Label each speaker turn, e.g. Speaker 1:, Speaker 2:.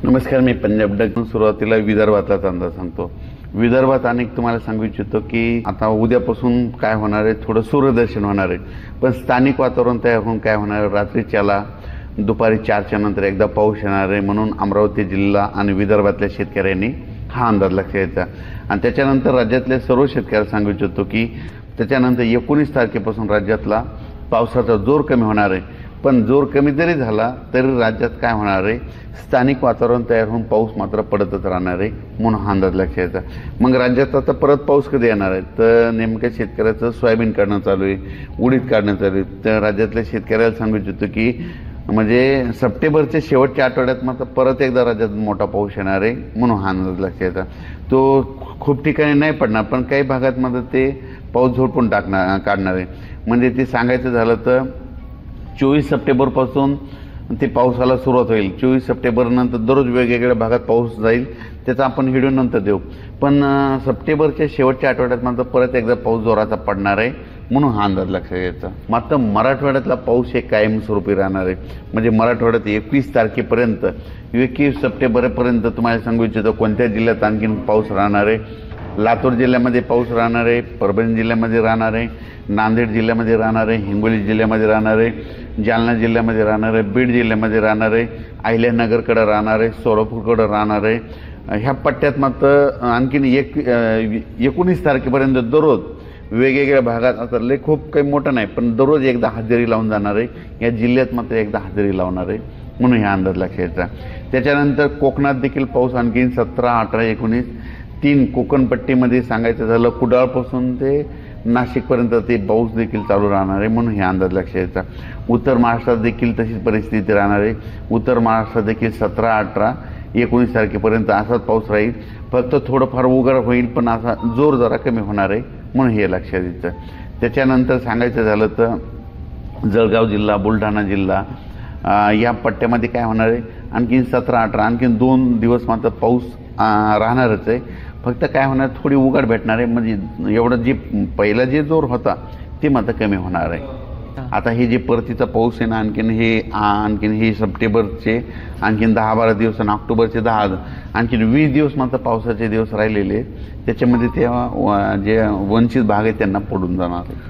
Speaker 1: नमस्कार, मी पंजाब डग. सुरुवातीला विदर्भातलाच अंदाज सांगतो. विदर्भात अनेक तुम्हाला सांगू इच्छितो की आता उद्यापासून काय होणार आहे, थोडं सूर्यदर्शन होणार आहे, पण स्थानिक वातावरण तयार होऊन काय होणार आहे, रात्रीच्याला दुपारी 4च्या नंतर एकदा पाऊस येणार आहे. म्हणून अमरावती जिल्हा आणि विदर्भातल्या शेतकऱ्यांनी हा अंदाज लक्षात घ्यायचा. आणि त्याच्यानंतर राज्यातल्या सर्व शेतकऱ्यांना सांगू इच्छितो की त्याच्यानंतर 19 तारखेपासून राज्यातला पावसाचा जोर कमी होणार आहे. पण जोर कमी जरी झाला तरी राज्यात काय होणार आहे, स्थानिक वातावरण तयार होऊन पाऊस मात्र पडतच राहणार आहे. म्हणून हा अंदाज लक्षात घ्यायचा. मग राज्यात आता परत पाऊस कधी येणार आहे, तर नेमक्या शेतकऱ्याचं सोयाबीन काढणं चालू आहे, उडीद काढणं चालू आहे. तर राज्यातल्या शेतकऱ्याला सांगू इच्छितो की म्हणजे सप्टेंबरच्या शेवटच्या आठवड्यात मात्र परत एकदा राज्यात मोठा पाऊस येणार आहे. म्हणून हा अंदाज लक्षात घ्यायचा. तो खूप ठिकाणी नाही पडणार, पण काही भागात मात्र ते पाऊस झोडपून काढणार आहे. म्हणजे ते सांगायचं झालं तर 24 सप्टेंबरपासून ते पावसाला सुरुवात होईल. 24 सप्टेंबरनंतर दररोज वेगवेगळ्या भागात पाऊस जाईल, त्याचा आपण व्हिडिओ नंतर देऊ. पण सप्टेंबरच्या शेवटच्या आठवड्यात मात्र परत एकदा पाऊस जोराचा पडणार आहे. म्हणून हा अंदाज लक्षात घ्यायचा. मात्र मराठवाड्यातला पाऊस हे कायमस्वरूपी राहणार आहे. म्हणजे मराठवाड्यात 21 तारखेपर्यंत 21 सप्टेंबरपर्यंत तुम्हाला सांगू इच्छितो कोणत्या जिल्ह्यात आणखीन पाऊस राहणार आहे. लातूर जिल्ह्यामध्ये पाऊस राहणार आहे, परभणी जिल्ह्यामध्ये राहणार आहे, नांदेड जिल्ह्यामध्ये राहणार आहे, हिंगोली जिल्ह्यामध्ये राहणार आहे, जालना जिल्ह्यामध्ये राहणार आहे, बीड जिल्ह्यामध्ये राहणार आहे, अहिल्यानगरकडे राहणार आहे, सोलापूरकडे राहणार आहे. ह्या पट्ट्यात मात्र आणखीन 19 तारखेपर्यंत दररोज वेगवेगळ्या भागात आता लय खूप काही मोठं नाही, पण दररोज एकदा हजेरी लावून जाणार आहे. या जिल्ह्यात मात्र एकदा हजेरी लावणार आहे. म्हणून हा अंदाज लक्षात घ्यायचा. त्याच्यानंतर कोकणात देखील पाऊस आणखीन 17, 18, 19 3 कोकणपट्टीमध्ये सांगायचं झालं कुडाळपासून ते नाशिकपर्यंत ते पाऊस देखील चालू राहणार आहे. म्हणून हे अंदाज लक्षात घ्यायचा. उत्तर महाराष्ट्रात देखील तशीच परिस्थिती राहणार आहे. उत्तर महाराष्ट्रात देखील 17, 18, 19 तारखेपर्यंत असाच पाऊस राहील. फक्त थोडंफार उघड होईल, पण असा जोर जरा कमी होणार आहे. म्हणून हे लक्षात द्यायचं. त्याच्यानंतर सांगायचं झालं तर जळगाव जिल्हा, बुलढाणा जिल्हा या पट्ट्यामध्ये काय होणार आहे, आणखीन 17, 18 आणखीन 2 दिवस मात्र पाऊस राहणारच आहे. फक्त काय होणार, थोडी उघड भेटणार आहे. म्हणजे एवढं जे पहिला जे जोर होता ते मात्र कमी होणार आहे. आता हे जे परतीचा पाऊस आहे ना, आणखीन हे सप्टेंबरचे आणखीन 10-12 दिवस आणि ऑक्टोबरचे 10 आणखीन 20 दिवस मात्र पावसाचे दिवस राहिलेले. त्याच्यामध्ये ते जे वंचित भाग आहे त्यांना पडून जाणार आहे.